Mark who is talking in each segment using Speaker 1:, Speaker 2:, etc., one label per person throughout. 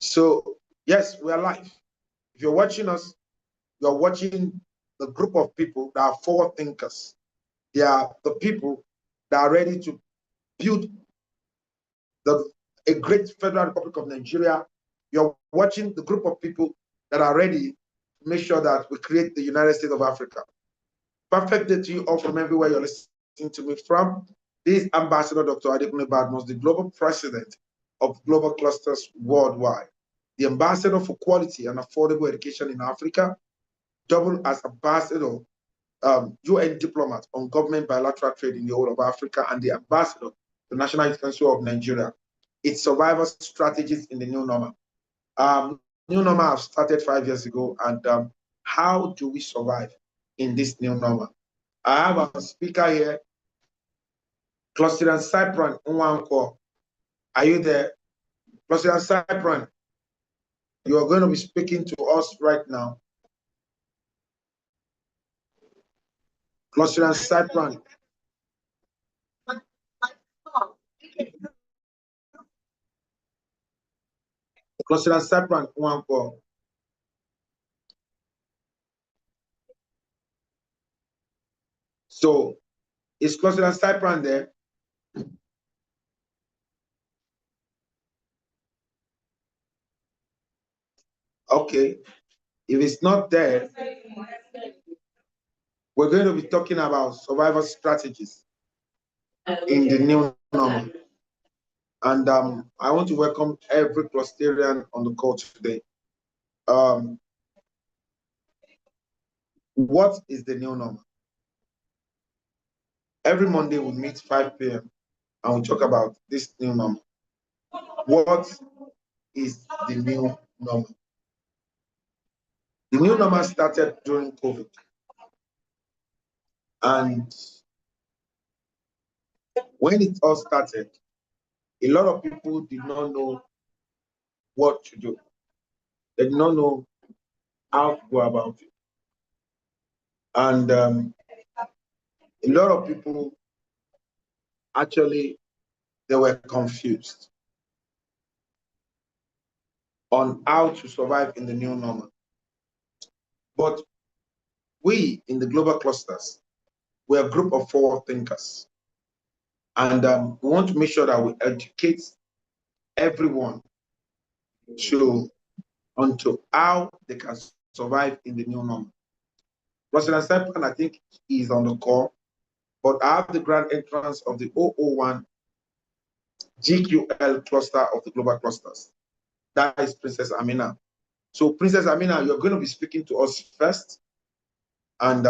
Speaker 1: So, yes, we are live. If you're watching us, you're watching the group of people that are forward thinkers. They are the people that are ready to build a great Federal Republic of Nigeria. You're watching the group of people that are ready to make sure that we create the United States of Africa. Perfect day to you all from everywhere you're listening to me from. This is Ambassador Dr. Adekunle Badmus, the Global President of Global Clusters Worldwide, the Ambassador for Quality and Affordable Education in Africa, double as Ambassador, UN Diplomat on Government Bilateral Trade in the whole of Africa, and the Ambassador to the National Youth Council of Nigeria. It's survival strategies in the new normal. New normal have started 5 years ago, and how do we survive in this new normal? I have a speaker here, Clostridian Cypran Nwankwo. Are you there? Clostridian Cypran, you are going to be speaking to us right now. Clostridian Cypran. Clostridian Cypran Nwankwo. So, is Clostridian Cypran there? Okay. If it's not there, we're going to be talking about survival strategies in the new normal. And I want to welcome every Closterian on the call today. What is the new normal? Every Monday we meet 5 p.m. and we talk about this new normal. What is the new normal? The new normal started during COVID. And when it all started, a lot of people did not know what to do. They did not know how to go about it. And a lot of people actually, they were confused on how to survive in the new normal. But we in the global clusters, we're a group of forward thinkers. And we want to make sure that we educate everyone onto how they can survive in the new normal. President Simon, I think, is on the call, but I have the grand entrance of the 001 GQL cluster of the global clusters. That is Princess Amina. So Princess Amina, you're going to be speaking to us first, and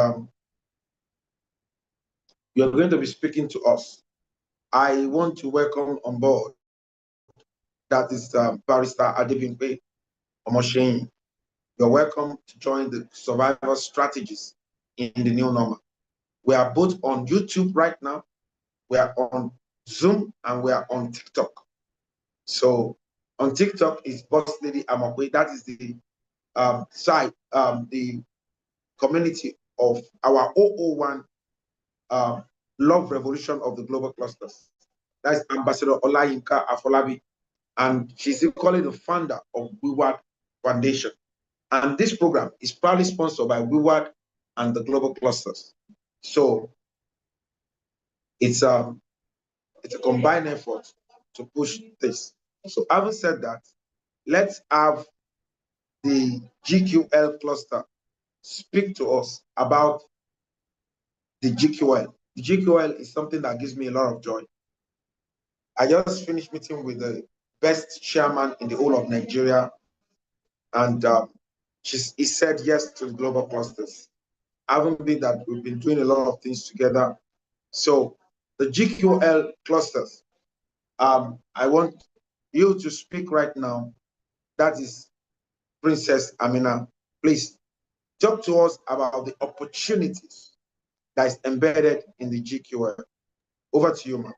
Speaker 1: you're going to be speaking to us. I want to welcome on board, that is Barrister Adebimpe Omosheyin. You're welcome to join the survival strategies in the new normal. We are both on YouTube right now. We are on Zoom and we are on TikTok. So on TikTok is Boss Lady Amakwe. That is the site, the community of our 001 Love Revolution of the Global Clusters. That's Ambassador Olayinka Afolabi. And she's equally the founder of WeWard Foundation. And this program is proudly sponsored by WeWard and the Global Clusters. So it's a combined effort to push this. So having said that, let's have the GQL cluster speak to us about the GQL. The GQL is something that gives me a lot of joy. I just finished meeting with the best chairman in the whole of Nigeria, and he said yes to the global clusters. Having been that we've been doing a lot of things together. So the GQL clusters, I want you to speak right now. That is Princess Amina. Please talk to us about the opportunities that is embedded in the GQL. Over to you, ma'am.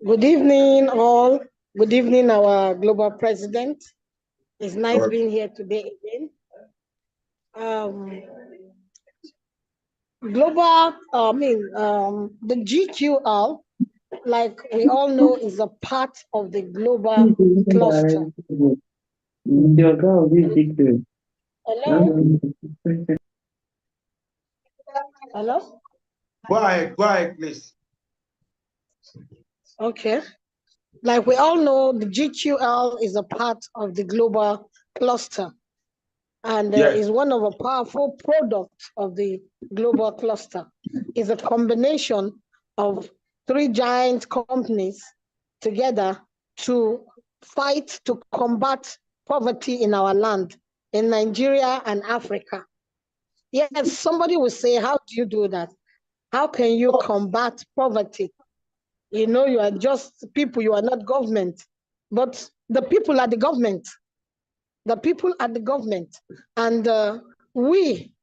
Speaker 2: Good evening, all. Good evening, our global president. It's nice being here today again. The GQL like we all know, is a part of the global cluster. Hello? Hello?
Speaker 1: Go ahead, please.
Speaker 2: Okay. Like we all know, the GQL is a part of the global cluster and
Speaker 1: Yes.
Speaker 2: is one of a powerful products of the global cluster. It's a combination of three giant companies together to fight to combat poverty in our land, in Nigeria and Africa. Yes, somebody will say, how do you do that? How can you combat poverty? You know, you are just people, you are not government. But the people are the government. The people are the government. And we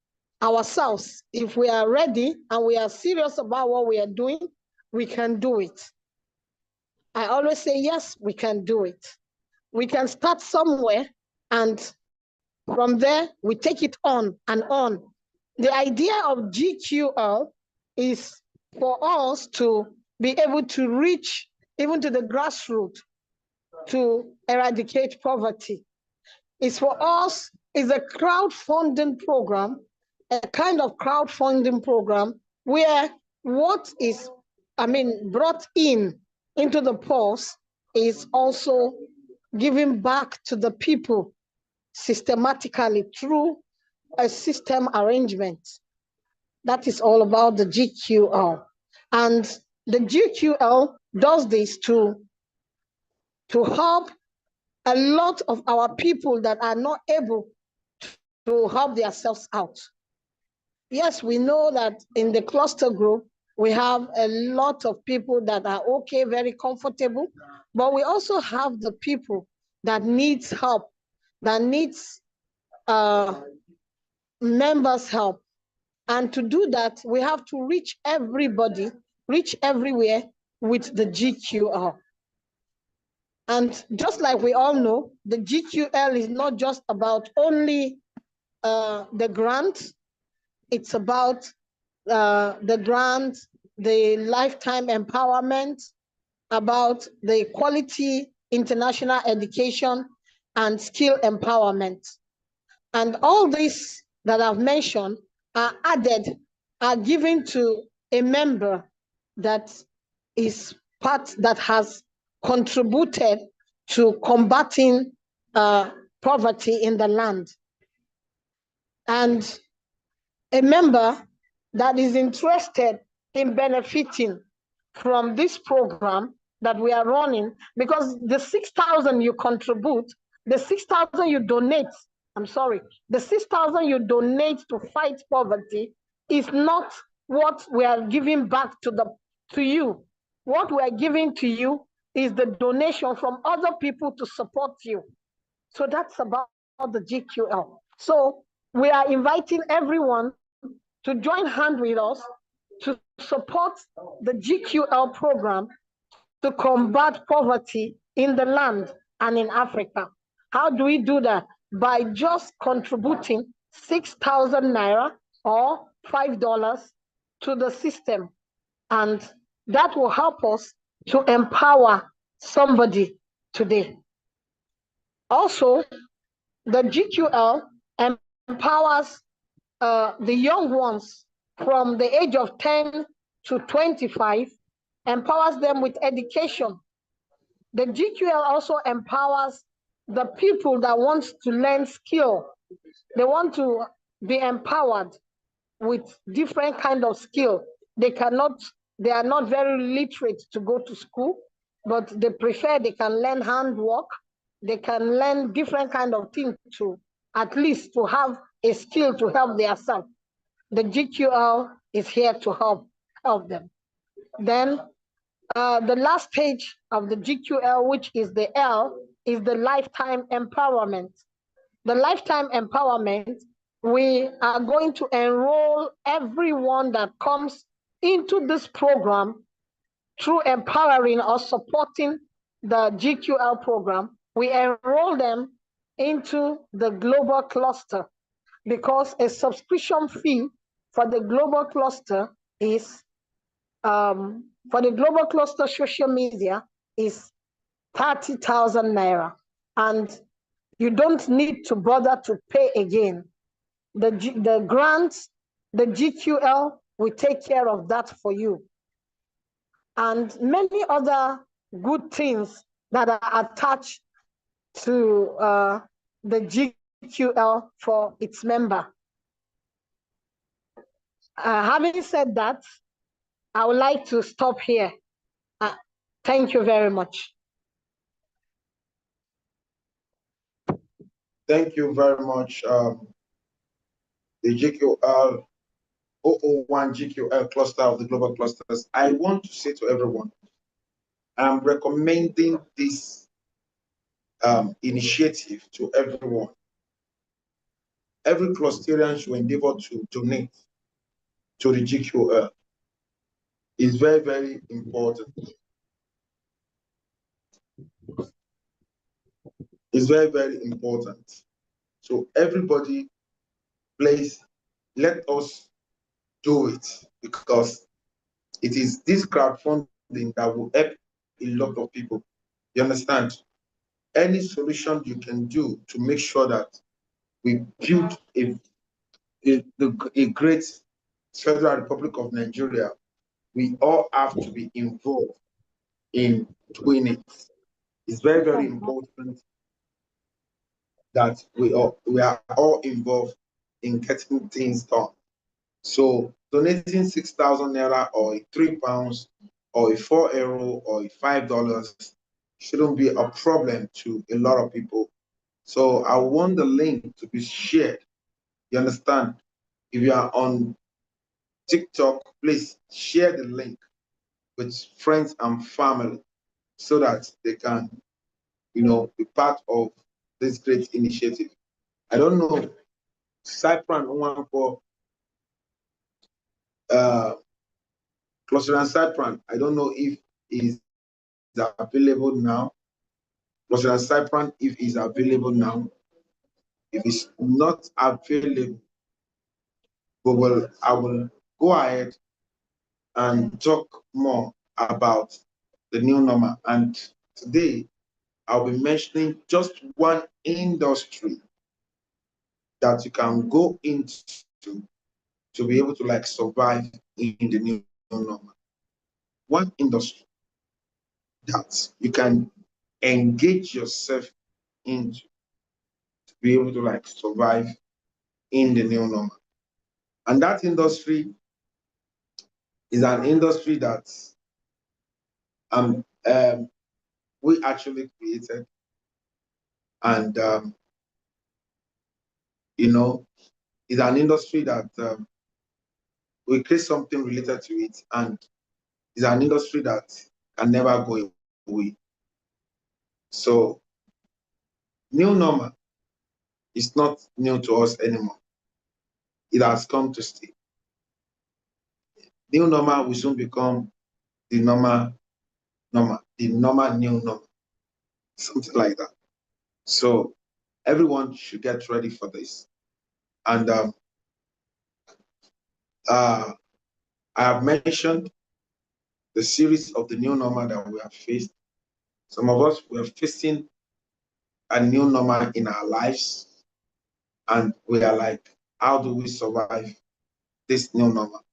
Speaker 2: ourselves, if we are ready and we are serious about what we are doing, we can do it. I always say, yes, we can do it. We can start somewhere, and from there, we take it on and on. The idea of GQL is for us to be able to reach even to the grassroots to eradicate poverty. It's for us, it's a crowdfunding program, a kind of crowdfunding program where what is, brought into the purse is also given back to the people systematically through a system arrangement. That is all about the GQL. And the GQL does this to help a lot of our people that are not able to help themselves out. Yes, we know that in the cluster group, we have a lot of people that are okay, very comfortable, but we also have the people that needs help, that needs members' help. And to do that, we have to reach everybody, reach everywhere with the GQL. And just like we all know, the GQL is not just about only the grant, it's about the grant, the lifetime empowerment, about the quality international education and skill empowerment. And all these that I've mentioned are added, are given to a member that is part that has contributed to combating poverty in the land. And a member that is interested in benefiting from this program that we are running, because the 6,000 you contribute, the 6,000 you donate, the 6,000 you donate to fight poverty is not what we are giving back to you. What we are giving to you is the donation from other people to support you. So that's about the GQL. So we are inviting everyone to join hand with us to support the GQL program to combat poverty in the land and in Africa. How do we do that? By just contributing 6,000 naira or $5 to the system. And that will help us to empower somebody today. Also, the GQL empowers the young ones from the age of 10 to 25, empowers them with education. The GQL also empowers the people that want to learn skill. They want to be empowered with different kind of skill. They are not very literate to go to school, but they prefer they can learn handwork. They can learn different kind of things to at least to have a skill to help themselves. The GQL is here to help them. Then the last page of the GQL, which is the L, is the lifetime empowerment. The lifetime empowerment, we are going to enroll everyone that comes into this program through empowering or supporting the GQL program. We enroll them into the global cluster because a subscription fee for the global cluster is for the global cluster social media is 30,000 naira. And you don't need to bother to pay again. The grants, the GQL will take care of that for you. And many other good things that are attached to the GQL for its member. Having said that, I would like to stop here. Thank you very much.
Speaker 1: Thank you very much. The GQL 001 GQL cluster of the global clusters. I want to say to everyone, I'm recommending this initiative to everyone. Every clusterian should endeavor to donate to the GQL. It's very, very important. It's very, very important. So everybody, please let us do it, because it is this crowdfunding that will help a lot of people. You understand? Any solution you can do to make sure that we build a great Federal Republic of Nigeria, we all have to be involved in doing it. It's very, very important that we are all involved in getting things done. So donating 6,000 naira or £3 or €4 or $5 shouldn't be a problem to a lot of people. So I want the link to be shared. You understand? If you are on TikTok, please share the link with friends and family so that they can, be part of this great initiative. I don't know, Cypran one for Cluster and Cypran. I don't know if is available now. Cluster and Cypran, if is available now. If it's not available, I will go ahead and talk more about the new normal. And today, I'll be mentioning just one industry that you can go into to be able to survive in the new normal. One industry that you can engage yourself into to be able to survive in the new normal. And that industry is an industry that we actually created. And, it's an industry that we create something related to it. And it's an industry that can never go away. So, new normal is not new to us anymore. It has come to stay. New normal will soon become the normal, the normal new normal, something like that. So everyone should get ready for this. And I have mentioned the series of the new normal that we have faced. Some of us were facing a new normal in our lives, and we are like, how do we survive this new normal?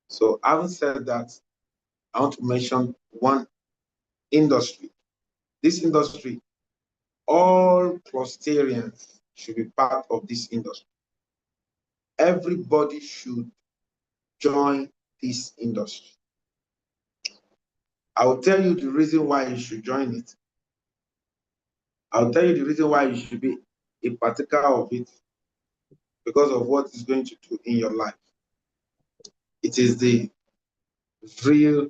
Speaker 1: So having said that, I want to mention one industry. This industry, all clusterians should be part of this industry. Everybody should join this industry. I'll tell you the reason why you should join it. I'll tell you the reason why you should be a partaker of it, because of what it's going to do in your life. It is the real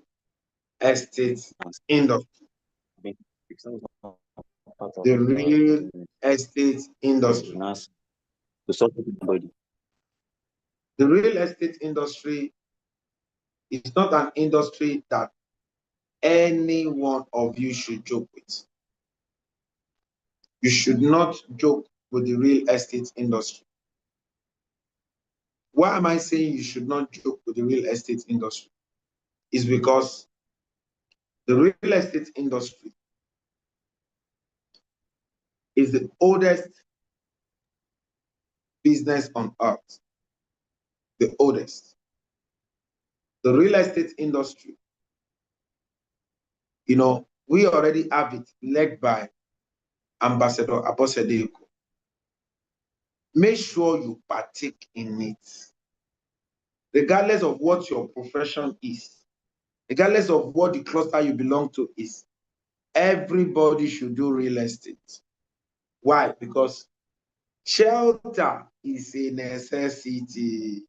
Speaker 1: estate industry. The real estate industry. The real estate industry is not an industry that any one of you should joke with. You should not joke with the real estate industry. Why am I saying you should not joke with the real estate industry? Is because The real estate industry is the oldest business on earth. The oldest. The real estate industry, we already have it led by Ambassador Abosedeko. Make sure you partake in it. Regardless of what your profession is, regardless of what the cluster you belong to is, everybody should do real estate. Why? Because shelter is a necessity.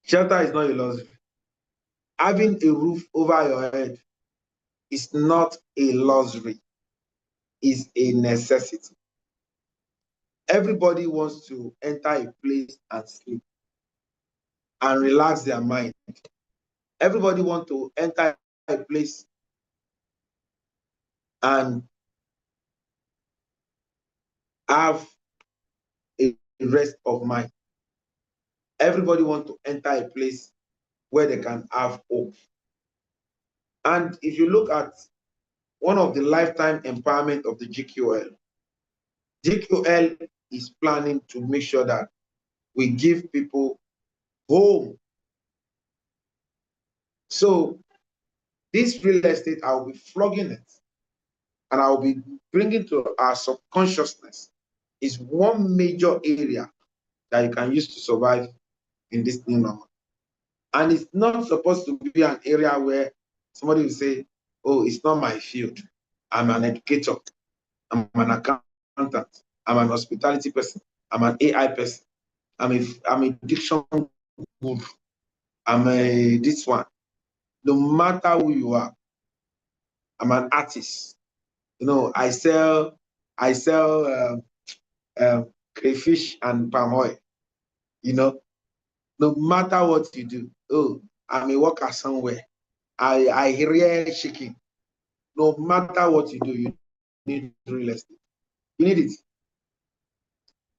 Speaker 1: Shelter is not a luxury. Having a roof over your head is not a luxury, it's a necessity. Everybody wants to enter a place and sleep and relax their mind. Everybody wants to enter a place and have a rest of mind. Everybody wants to enter a place where they can have hope. And if you look at one of the lifetime empowerment of the GQL is planning to make sure that we give people home. So this real estate, I'll be flogging it and I'll be bringing to our subconsciousness is one major area that you can use to survive in this new normal. And it's not supposed to be an area where somebody will say, oh, it's not my field. I'm an educator. I'm an accountant. I'm an hospitality person. I'm an AI person. I'm a diction guru. I'm a this one. No matter who you are, I'm an artist. I sell crayfish and palm oil. No matter what you do. Oh, I'm a worker somewhere. I hear chicken. No matter what you do, you need real estate. You need it.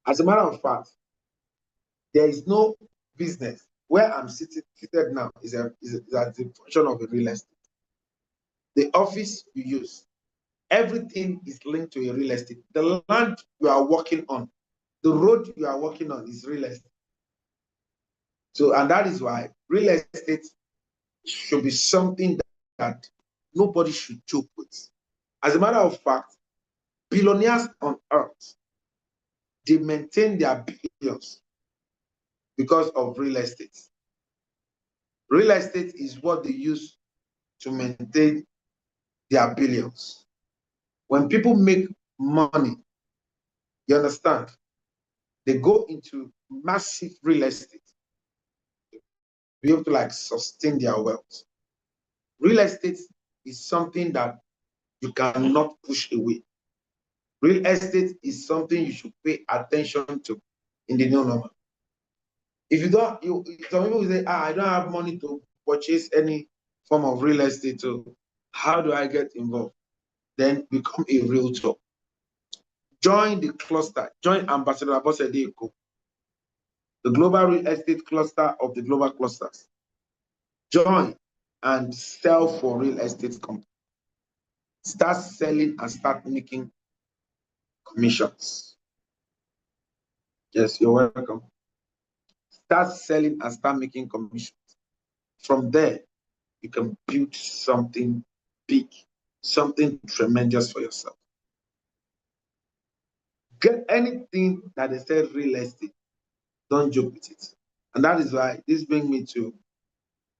Speaker 1: As a matter of fact, there is no business where I'm seated now is a function of a real estate. The office you use, everything is linked to a real estate. The land you are working on, the road you are working on is real estate. So, and that is why real estate should be something that nobody should joke with. As a matter of fact, billionaires on earth, they maintain their billions because of real estate. Real estate is what they use to maintain their billions. When people make money, you understand, they go into massive real estate to be able to sustain their wealth. Real estate is something that you cannot push away. Real estate is something you should pay attention to in the new normal. If you don't, some people say, I don't have money to purchase any form of real estate. So how do I get involved? Then become a realtor. Join the cluster. Join Ambassador Abosedeko, the global real estate cluster of the global clusters. Join and sell for real estate company. Start selling and start making commissions. Yes, you're welcome. Start selling and start making commissions. From there, you can build something big, something tremendous for yourself. Get anything that they say real estate, don't joke with it. And that is why this brings me to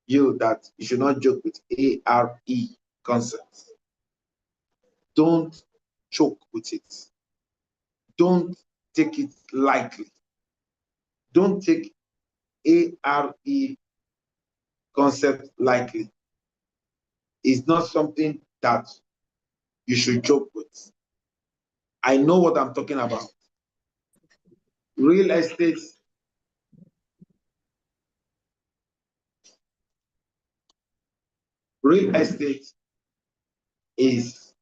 Speaker 1: you that you should not joke with ARE concepts. Don't joke with it. Don't take it lightly. Don't take ARE concept lightly. It's not something that you should joke with. I know what I'm talking about. Real estate is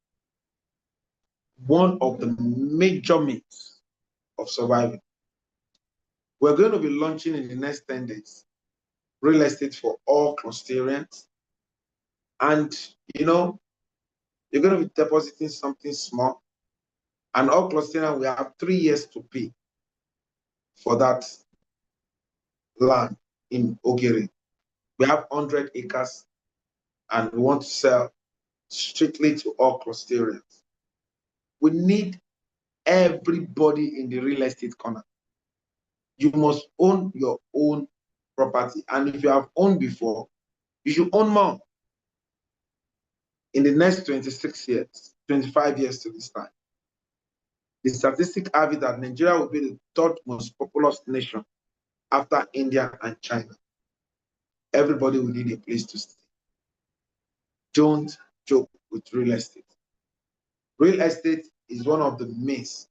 Speaker 1: one of the major means of surviving. We're going to be launching in the next 10 days real estate for all clusterians, And, you know, you're going to be depositing something small. And all clustering, we have 3 years to pay for that land in Ogere. We have 100 acres and we want to sell strictly to all clusters. We need everybody in the real estate corner. You must own your own property. And if you have owned before, you should own more in the next 26 years, 25 years to this time. The statistics have it that Nigeria will be the third most populous nation after India and China. Everybody will need a place to stay. Don't joke with real estate. Real estate is one of the means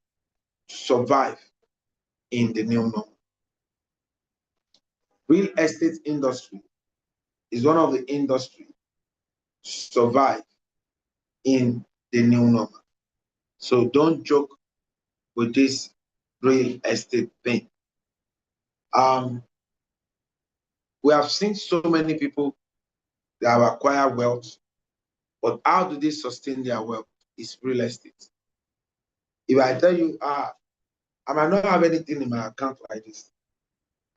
Speaker 1: to survive in the new normal. Real estate industry is one of the industries to survive in the new normal. So don't joke with this real estate thing. We have seen so many people that have acquired wealth, but how do they sustain their wealth? It's real estate. If I tell you, I might not have anything in my account like this,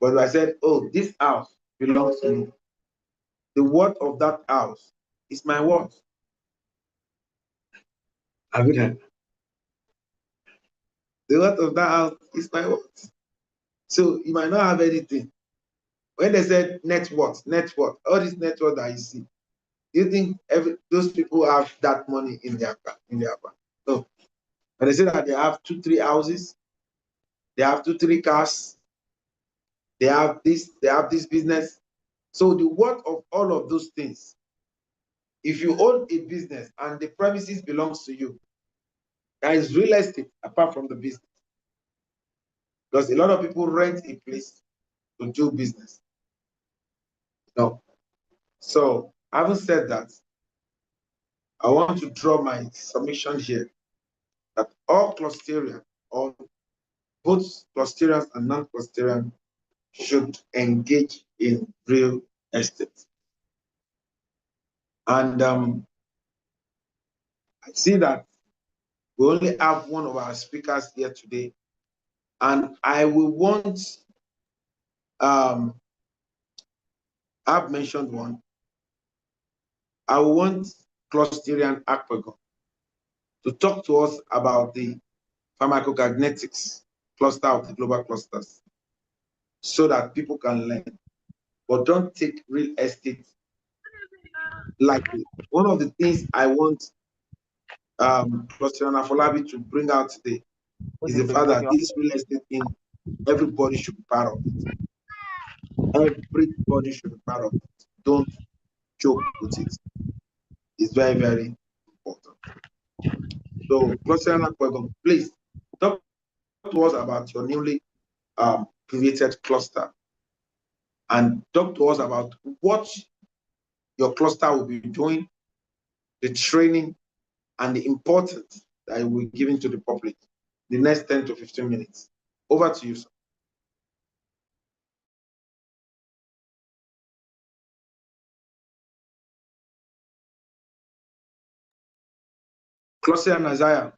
Speaker 1: but if I said, oh, this house belongs to me, the worth of that house is my worth. I mean, the worth of that house is my worth. So you might not have anything. When they said net worth, all this net worth that you see, do you think those people have that money in their bank? No. When they say that they have 2, 3 houses, they have 2, 3 cars, they have this business. So the worth of all of those things, if you own a business and the premises belongs to you, that is real estate apart from the business. Because a lot of people rent a place to do business. No. So having said that, I want to draw my submission here that all clusterians, or both clusterians and non-clusterians, should engage in real estate. And I see that we only have one of our speakers here today, and I will want, I've mentioned one, I want Clusterian Akpegon to talk to us about the pharmacokinetics cluster of the global clusters so that people can learn. But don't take real estate lightly. One of the things I want Clusterian Afolabi to bring out today is the fact that this real estate thing, everybody should be part of it. Everybody should be part of it. Don't joke with it. It's very, very important. So, Clusterian Akpegon, please talk to us about your newly created cluster and talk to us about what your cluster will be doing, the training, and the importance that it will be given to the public the next 10 to 15 minutes. Over to you, sir. Cluster and Isaiah.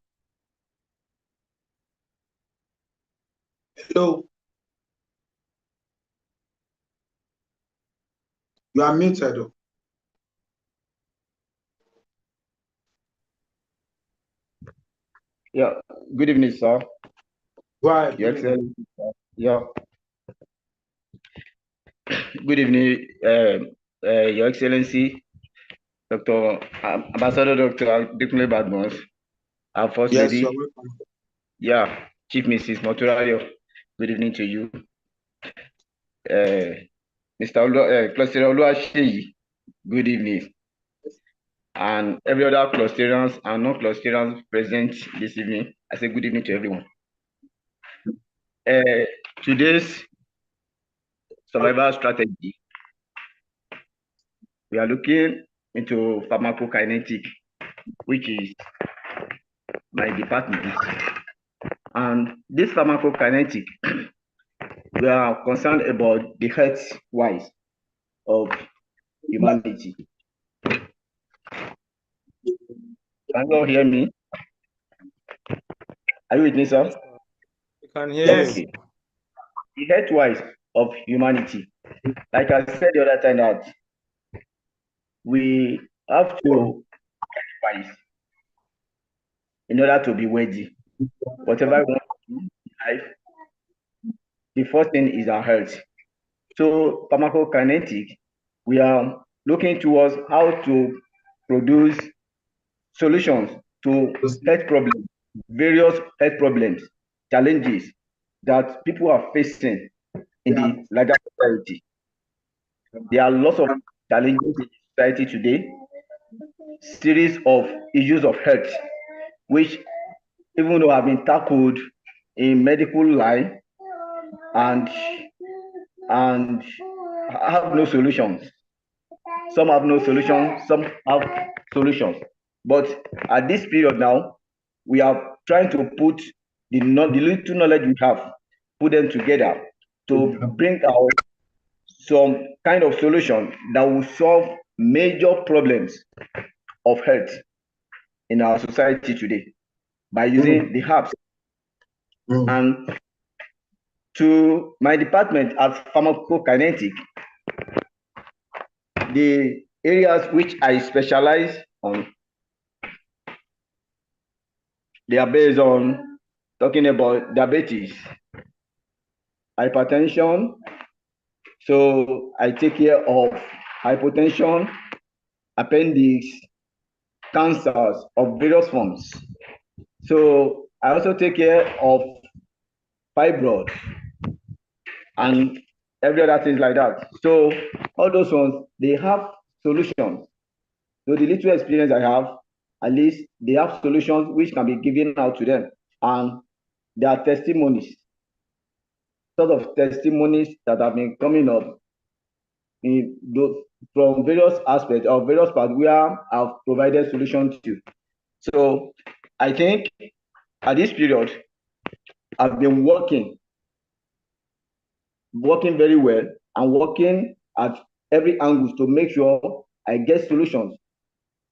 Speaker 1: Hello. You are muted.
Speaker 3: Yeah, good evening, sir.
Speaker 1: Why?
Speaker 3: Your Excellency. Yeah. Good evening, Your Excellency, Dr. Ambassador Dr. Adekunle Badmus, our First
Speaker 1: Yes,
Speaker 3: Lady.
Speaker 1: you're welcome.
Speaker 3: Yeah, Chief Mrs. Moturayo. Good evening to you. Mr. Cluster Oluwaseyi, good evening. And every other Clusterians and non-Clusterians present this evening, I say good evening to everyone. Today's survival strategy, we are looking into pharmacokinetic, which is my department. And this pharmacokinetic, we are concerned about the health wise of humanity. Can you all hear me? Are you with me, sir?
Speaker 4: We can hear
Speaker 1: Yes.
Speaker 4: you.
Speaker 3: Okay. The health-wise of humanity, like I said the other time, that we have to wise in order to be worthy. Whatever we want to do in life, the first thing is our health. So pharmacokinetic, we are looking towards how to produce solutions to health problems, various health problems, challenges that people are facing in the larger society. There are lots of challenges in society today, series of issues of health, which even though have been tackled in medical line and and have no solutions. Some have no solutions, some have solutions. But at this period now, we are trying to put the little knowledge we have, put them together to bring out some kind of solution that will solve major problems of health in our society today by using the herbs. And to my department as pharmacokinetic, the areas which I specialize on, they are based on talking about diabetes, hypertension. So I take care of hypertension, appendix, cancers of various forms. So I also take care of fibroid and every other things like that. So all those ones, they have solutions. So the little experience I have, at least they have solutions which can be given out to them. And there are testimonies, sort of testimonies that have been coming up in those, from various aspects or various parts where I've provided solutions to. So I think at this period, I've been working very well and working at every angle to make sure I get solutions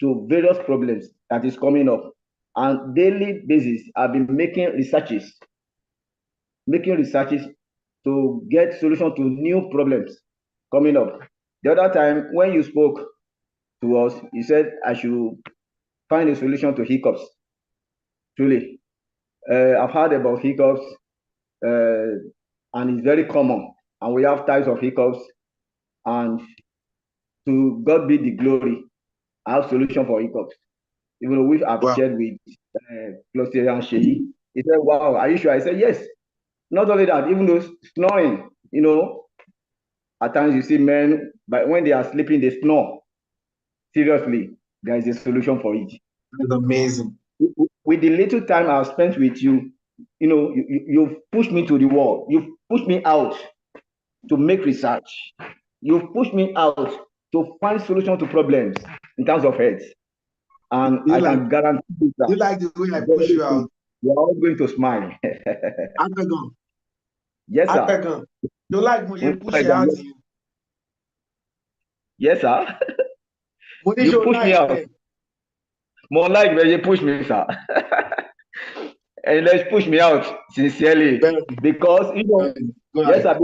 Speaker 3: to various problems that is coming up. On daily basis, I've been making researches to get solution to new problems coming up. The other time when you spoke to us, you said I should find a solution to hiccups. Truly, I've heard about hiccups, and it's very common. And we have types of hiccups. And to God be the glory, I have solution for hiccups. Even though I've shared with Closter and Sheyi. He said, "Wow, are you sure?" I said, "Yes." Not only that, even though snoring, at times you see men, but when they are sleeping, they snore. Seriously, there is a solution for it.
Speaker 1: That's amazing.
Speaker 3: With the little time I've spent with you, you've pushed me to the wall. You've pushed me out to make research. You've pushed me out to find solution to problems in terms of health. And I can guarantee you that.
Speaker 1: You like the way I push you out?
Speaker 3: You're all going to smile.
Speaker 1: Akagan.
Speaker 3: Yes, sir.
Speaker 1: Akagan. You like when you push you out?
Speaker 3: Yes, sir.
Speaker 1: You
Speaker 3: push me out. More like when you push me, sir. And let's push me out sincerely. Because, yes, sir,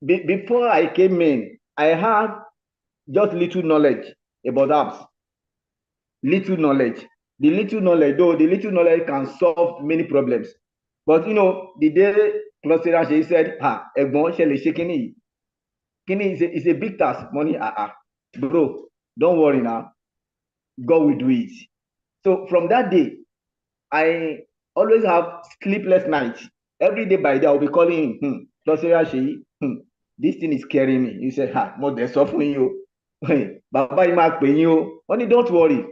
Speaker 3: before I came in, I had just little knowledge about apps. Little knowledge. The little knowledge can solve many problems. But the day Cluster she said, Egbon Shele Shekini. Kini is a big task. Money, bro, don't worry now. God will do it. So from that day, I always have sleepless nights. Every day by day, I'll be calling him. Cluster Sheyi, this thing is scaring me. You said, more than suffering you. Baba Imak you. Only don't worry.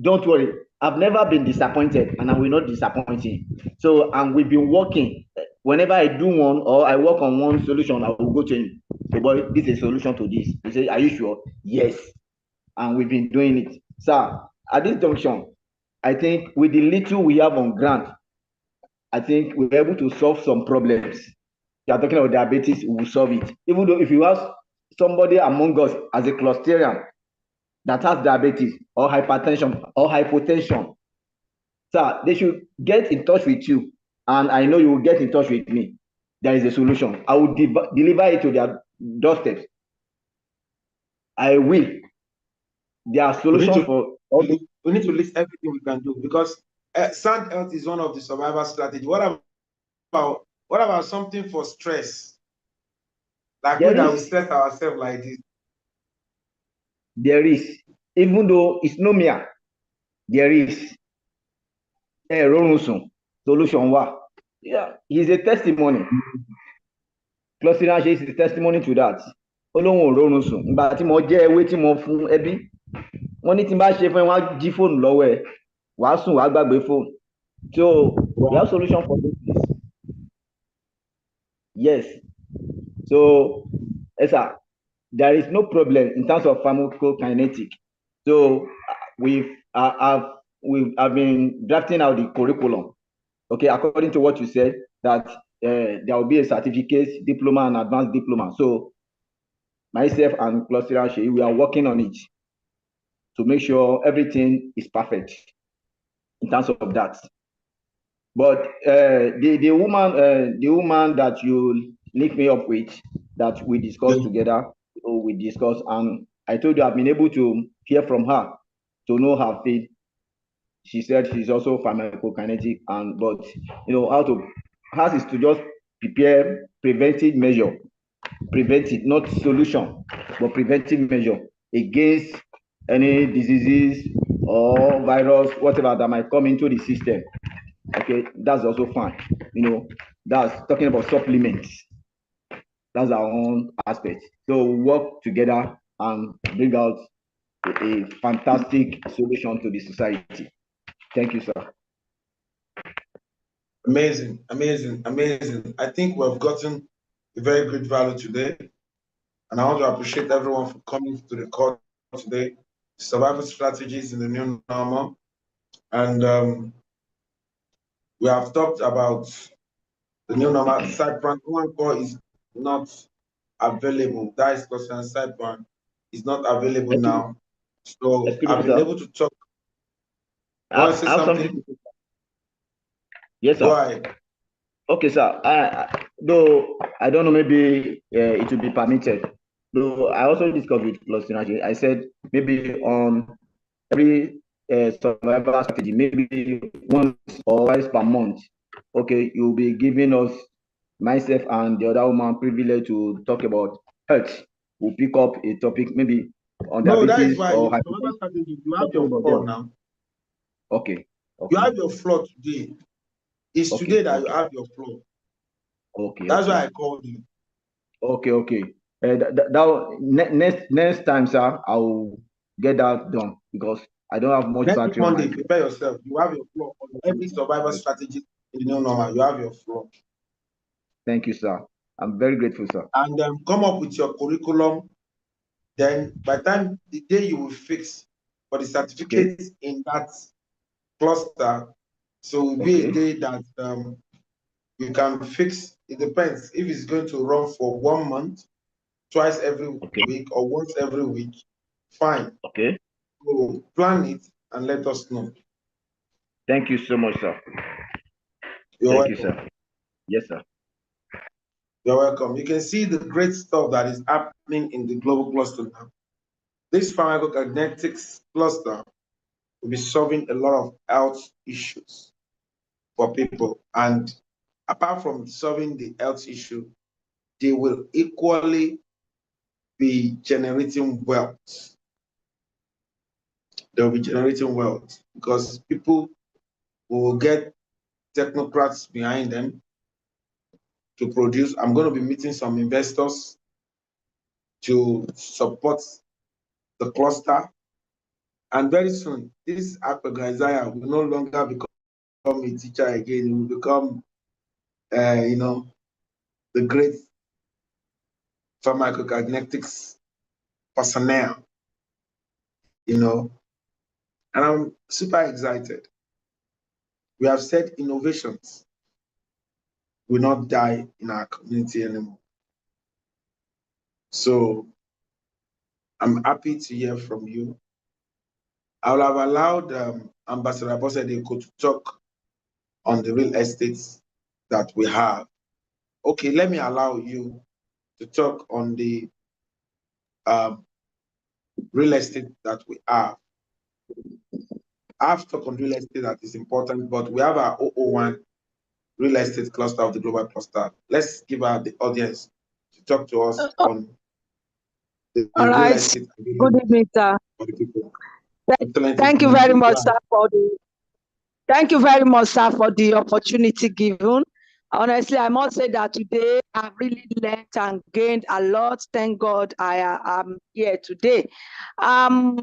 Speaker 3: Don't worry. I've never been disappointed and I will not disappoint him. So, and we've been working. Whenever I do one or I work on one solution, I will go to him. So, boy, this is a solution to this. He said, are you sure? Yes. And we've been doing it. Sir, at this junction, I think with the little we have on ground, I think we're able to solve some problems. You are talking about diabetes, we will solve it. Even though if you ask somebody among us as a clusterian, that has diabetes or hypertension, sir, they should get in touch with you, and I know you will get in touch with me. There is a solution. I will deliver it to their doorsteps. I will. There are solutions for all those.
Speaker 1: We need to list everything we can do, because sound health is one of the survival strategy. What about something for stress? Like we that we stress ourselves like this.
Speaker 3: There is, even though it's no mere, there is solution. Yeah, it's a testimony. Closing is a testimony to that. Olóhùn òrórun sùn nígbà tí mo jẹ́ ewé tí mo fún ẹbí, wọ́n ní tí n bá ṣe fún ẹ wọ́n á jí fóònù lọ́wọ́ ẹ, wàá sùn wàá gbàgbé fóònù. So we have solution for this. Yes. So sir, there is no problem in terms of pharmacokinetic. So we've been drafting out the curriculum. Okay, according to what you said, that there will be a certificate, diploma, and advanced diploma. So myself and Cluster Shei, we are working on it to make sure everything is perfect in terms of that. But the woman that you link me up with, that we discussed together, and I told you I've been able to hear from her to know her faith. She said she's also pharmacokinetic, but you know how to. Hers is to just prepare preventive measure, not solution, but preventive measure against any diseases or virus, whatever that might come into the system. Okay, that's also fine. You know, that's talking about supplements. That's our own aspect. So we work together and bring out a fantastic solution to the society. Thank you, sir.
Speaker 1: Amazing, amazing, amazing. I think we've gotten a very good value today. And I want to appreciate everyone for coming to the call today. Survival strategies in the new normal. And we have talked about the new normal. Side plan 1 call is not available. That is concerned. Side plan is not available now. So I've been able to talk. Want to say something?
Speaker 3: Yes, sir.
Speaker 1: Go ahead.
Speaker 3: Okay, sir. Though I don't know, maybe it will be permitted. Though I also discussed with Plus Synergy. I said maybe on every survival strategy, maybe once or twice per month. Okay, you'll be giving us, myself and the other woman, privilege to talk about health. We'll pick up a topic maybe on
Speaker 1: no,
Speaker 3: diabetes
Speaker 1: that is
Speaker 3: or
Speaker 1: survival strategy. You have your floor now.
Speaker 3: Okay.
Speaker 1: You have your floor today. It's today that you have your floor.
Speaker 3: Okay.
Speaker 1: That's why I called you.
Speaker 3: Okay. Next time, sir, I'll get that done because I don't have much battery.
Speaker 1: Monday, prepare yourself. You have your floor on every survival strategy in the new normal. You have your floor.
Speaker 3: Thank you, sir. I'm very grateful, sir.
Speaker 1: And come up with your curriculum. Then by the time the day you will fix for the certificates in that cluster, so it will be a day that you can fix. It depends if it's going to run for 1 month, twice every week, or once every week. Fine.
Speaker 3: Okay.
Speaker 1: So plan it and let us know.
Speaker 3: Thank you so much, sir.
Speaker 1: Thank
Speaker 3: you, sir. Yes, sir.
Speaker 1: You're welcome. You can see the great stuff that is happening in the global cluster now. This pharmacokinetics cluster will be solving a lot of health issues for people. And apart from solving the health issue, they will equally be generating wealth. They'll be generating wealth because people will get technocrats behind them to produce. I'm going to be meeting some investors to support the cluster. And very soon, this Isaiah will no longer become a teacher again. He will become, the great pharmacokinetics personnel, And I'm super excited. We have said innovations will not die in our community anymore. So I'm happy to hear from you. I will have allowed Ambassador Abosede to talk on the real estates that we have. Okay, let me allow you to talk on the real estate that we have. I've talked on real estate that is important, but we have our 001 real estate cluster of the global cluster. Let's give our the audience to talk to us on the
Speaker 4: All
Speaker 1: real
Speaker 4: right.
Speaker 1: estate
Speaker 4: Good evening, sir.
Speaker 1: for the people.
Speaker 4: Thank you very much, sir, for the Thank you very much, sir, for the opportunity given. Honestly, I must say that today I've really learned and gained a lot. Thank God I am here today. All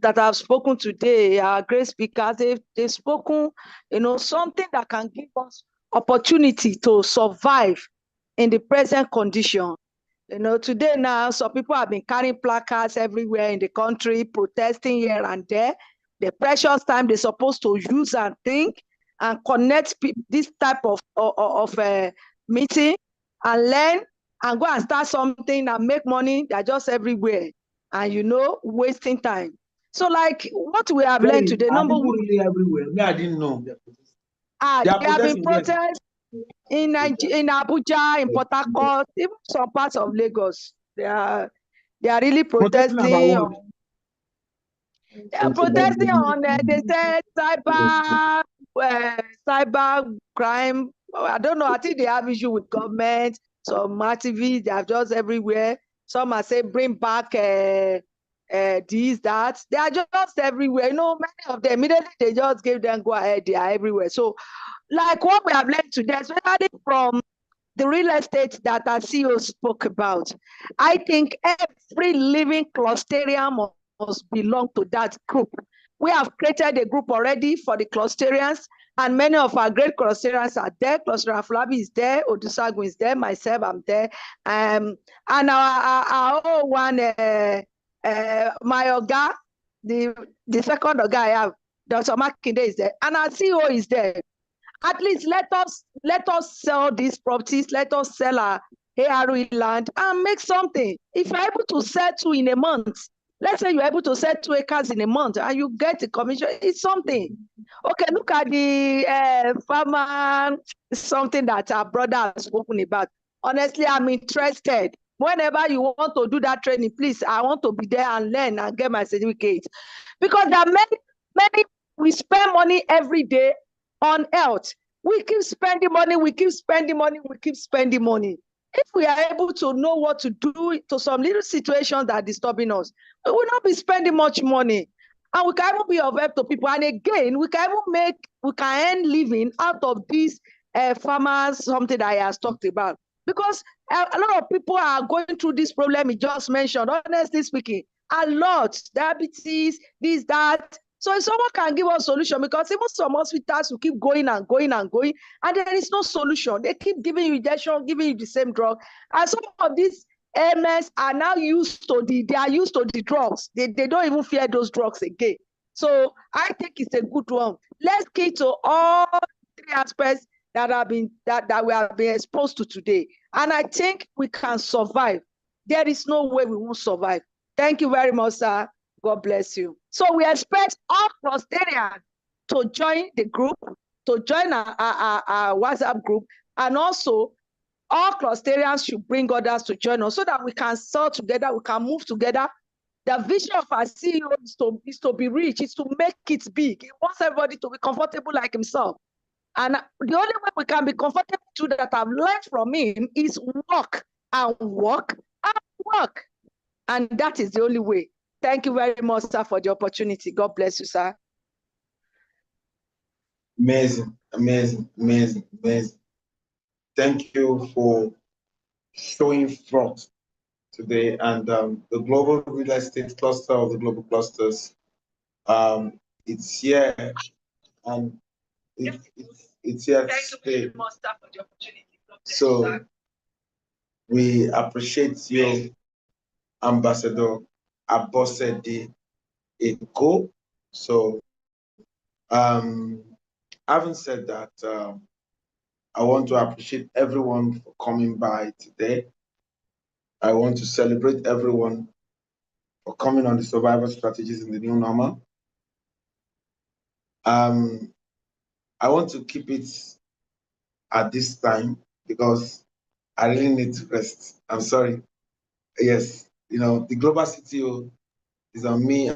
Speaker 4: that I've spoken today, our great speakers, they've spoken, something that can give us opportunity to survive in the present condition. Today now, some people have been carrying placards everywhere in the country, protesting here and there. The precious time they're supposed to use and think and connect this type of meeting and learn and go and start something and make money. They're just everywhere and, wasting time. So like what we have learned today, number one.
Speaker 1: Really everywhere. Me, I didn't know.
Speaker 4: They have been protests in Abuja, in Port Harcourt, even some parts of Lagos. They are really protesting. They are protesting on. They said cyber crime. I don't know. I think they have issue with government. Some activists, they are just everywhere. Some are saying bring back this, that. They are just everywhere. Many of them immediately they just give them go ahead. They are everywhere. So, like what we have learned today, especially from the real estate that our CEO spoke about, I think every living clusterian must belong to that group. We have created a group already for the clusterians, and many of our great clusterians are there. Cluster Aflabi is there, Odusagun is there, myself, I'm there. And our one, my Oga, the second Oga I have, Dr. Makinde is there, and our CEO is there. At least let us sell these properties, let us sell our ARE land and make something. If you're able to sell 2 in a month, let's say you're able to sell 2 acres in a month and you get a commission, it's something. Okay, look at the farmer, something that our brother has spoken about. Honestly, I'm interested. Whenever you want to do that training, please, I want to be there and learn and get my certificate. Because there are many, we spend money every day on health. We keep spending money, we keep spending money, we keep spending money. If we are able to know what to do to some little situations that are disturbing us, we will not be spending much money. And we can even be of help to people. And again, we can earn living out of these farmers, something that I has talked about. Because a lot of people are going through this problem he just mentioned, honestly speaking. A lot, diabetes, this, that. So if someone can give us a solution, because even some hospitals will keep going and going and going, and there is no solution. They keep giving you injection, giving you the same drug. And some of these MS are now used to the drugs. They don't even fear those drugs again. So I think it's a good one. Let's keep to all 3 aspects that we have been exposed to today. And I think we can survive. There is no way we won't survive. Thank you very much, sir. God bless you. So we expect all clusterians to join the group, to join our WhatsApp group, and also all clusterians should bring others to join us so that we can sell together, we can move together. The vision of our CEO is to be rich, is to make it big. He wants everybody to be comfortable like himself. And the only way we can be comfortable to that I've learned from him is work and work and work. And that is the only way. Thank you very much, sir, for the opportunity. God bless you, sir.
Speaker 1: Amazing, amazing, amazing, amazing. Thank you for showing front today. And the global real estate cluster of the global clusters, it's here and it's here to stay. So we appreciate you, Ambassador Abosede Eko. So having said that, I want to appreciate everyone for coming by today. I want to celebrate everyone for coming on the survival strategies in the new normal. I want to keep it at this time because I really need to rest. I'm sorry. Yes, the global CTO is on me,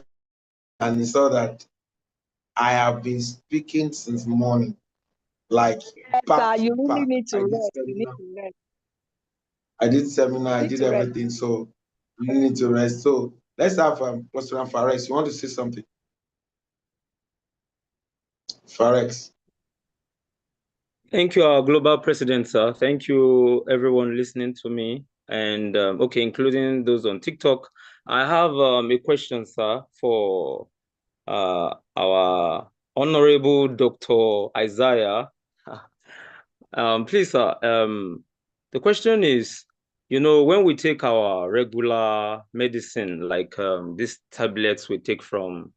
Speaker 1: and he saw that I have been speaking since morning, like back
Speaker 4: Sir,
Speaker 1: to
Speaker 4: you really
Speaker 1: back.
Speaker 4: need to rest. You need to rest.
Speaker 1: I did seminar, I
Speaker 4: You need
Speaker 1: did
Speaker 4: to rest.
Speaker 1: everything, so we need to rest. So let's have Pastor Farex. You want to say something? Farex.
Speaker 5: Thank you, our global president, sir. Thank you, everyone listening to me, and okay, including those on TikTok. I have a question, sir, for our honorable Dr. Isaiah. Please, sir. The question is, when we take our regular medicine, like these tablets we take from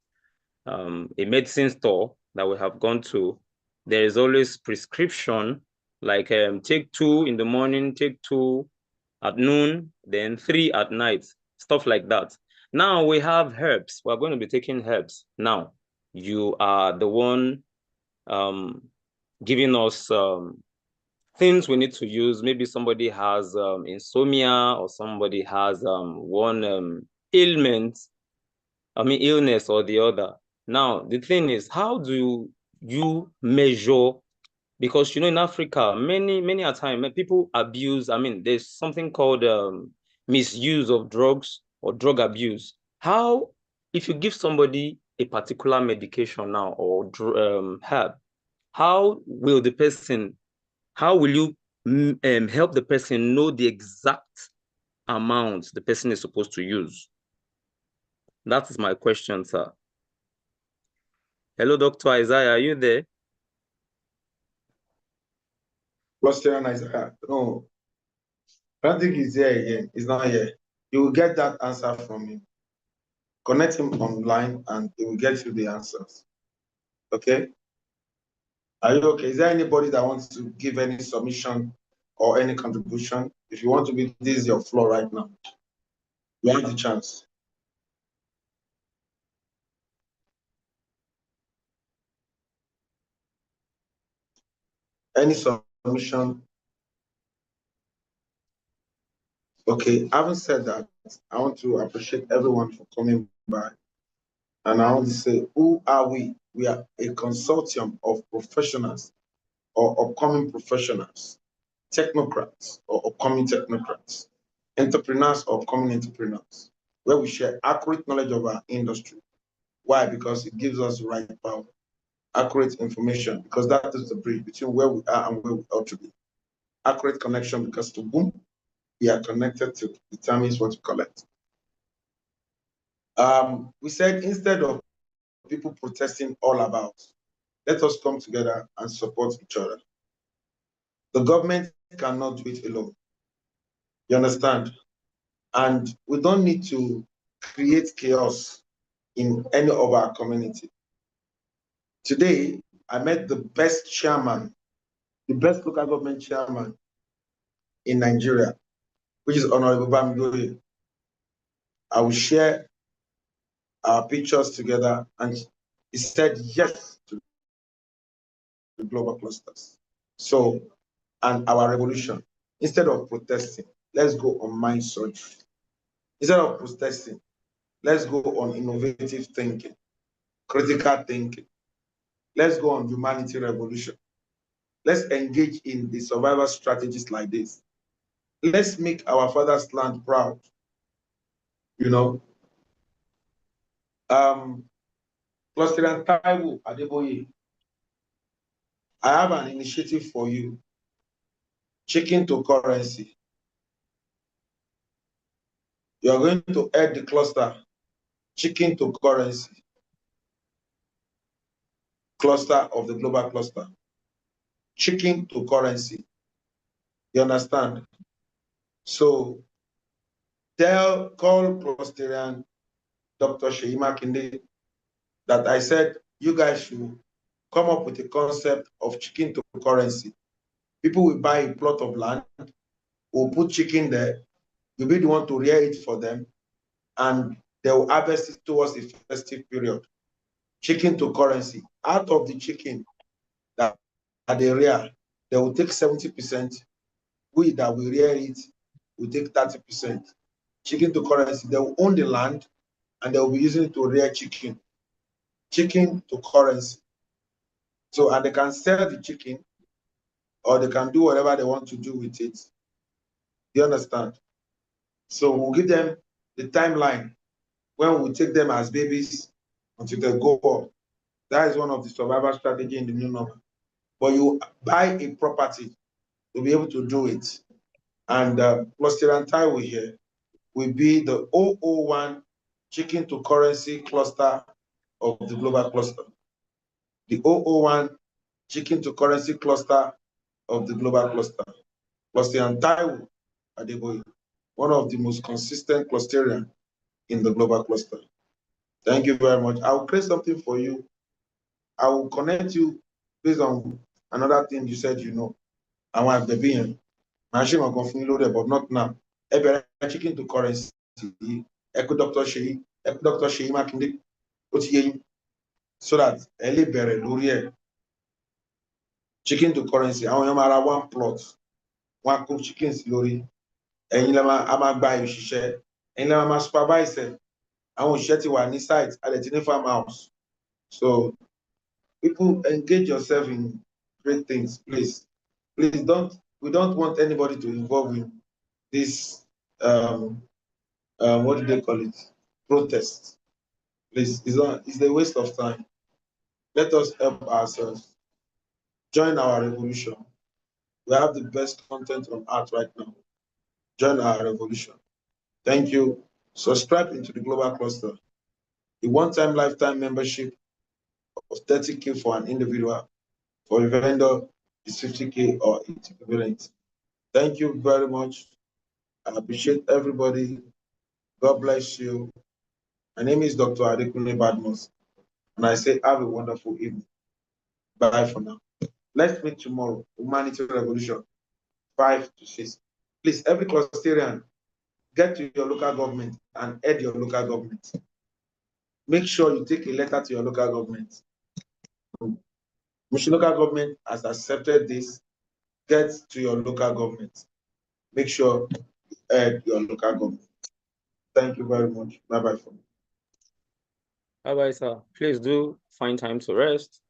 Speaker 5: a medicine store that we have gone to, there is always prescription, like take 2 in the morning, take 2 at noon, then 3 at night, stuff like that. Now we have herbs. We're going to be taking herbs. Now, you are the one giving us things we need to use. Maybe somebody has insomnia, or somebody has one illness or the other. Now, the thing is, how do you measure? Because, in Africa, many a time, people abuse. There's something called misuse of drugs or drug abuse. How, if you give somebody a particular medication now or herb, how will you help the person know the exact amount the person is supposed to use? That is my question, sir. Hello, Dr. Isaiah, are you there?
Speaker 1: Pastor Isaiah. No, I don't think he's here again. He's not here. You will get that answer from him. Connect him online and he will get you the answers. Okay? Are you okay? Is there anybody that wants to give any submission or any contribution? If you want to be, this is your floor right now. You have the chance. Any submission? Okay, having said that, I want to appreciate everyone for coming by. And I want to say, who are we? We are a consortium of professionals or upcoming professionals, technocrats or upcoming technocrats, entrepreneurs or upcoming entrepreneurs, where we share accurate knowledge of our industry. Why? Because it gives us the right power, accurate information, because that is the bridge between where we are and where we ought to be. Accurate connection, because to whom we are connected to determines what we collect. We said instead of people protesting all about, let us come together and support each other. The government cannot do it alone. You understand? And we don't need to create chaos in any of our community. Today, I met the best chairman, the best local government chairman in Nigeria, which is Honorable Bamigoye. I will share our pictures together, and he said yes to the global clusters. So, and our revolution, instead of protesting, let's go on mind surgery. Instead of protesting, let's go on innovative thinking, critical thinking. Let's go on humanity revolution. Let's engage in the survival strategies like this. Let's make our father's land proud. Cluster Taiwo Adeboye, I have an initiative for you. Chicken to currency. You are going to add the cluster, chicken to currency, cluster of the global cluster. Chicken to currency. You understand? So call Clusterian Dr. Sheima Kinde that I said you guys should come up with a concept of chicken to currency. People will buy a plot of land, will put chicken there, you'll be the one to rear it for them, and they will harvest it towards the festive period. Chicken to currency. Out of the chicken that they rear, they will take 70%. We that we rear it will take 30%. Chicken to currency, they will own the land and they will be using it to rear chicken. Chicken to currency. So, and they can sell the chicken or they can do whatever they want to do with it. You understand? So we'll give them the timeline when we take them as babies until they go up. That is one of the survival strategy in the new normal. But you buy a property to be able to do it. And Cluster and Taiwo here will be the 001 chicken to currency cluster of the global cluster. The 001 chicken to currency cluster of the global cluster. Cluster and Taiwo Adeboye, one of the most consistent clusterian in the global cluster. Thank you very much. I will create something for you. I will connect you based on another thing you said, you know. I want the being. I'm confused loaded, but not now. Every chicken to currency. Echo Dr. Sheyi, Dr. Sheyi Makinde, so that Eli Bere Lurie chicken to currency. I want one plot, one cook chicken lorry. And you ama buy you share. And you ama supervise. I want share to one site at the Tiny Farm House. So people engage yourself in great things, please. Please don't. We don't want anybody to involve in this. What do they call it? Protest. Please, it's a waste of time. Let us help ourselves. Join our revolution. We have the best content on earth right now. Join our revolution. Thank you. Subscribe into the global cluster. The one-time lifetime membership of 30K for an individual. For a vendor is 50K or its equivalent. Thank you very much. I appreciate everybody. God bless you. My name is Dr. Adekunle Badmus, and I say have a wonderful evening. Bye for now. Let's meet tomorrow. Humanity Revolution, 5 to 6. Please, every clusterian, get to your local government and head your local government. Make sure you take a letter to your local government. Which local government has accepted this, get to your local government. Make sure you head your local government. Thank you very much. Bye-bye for me.
Speaker 5: Bye-bye, sir. Please do find time to rest.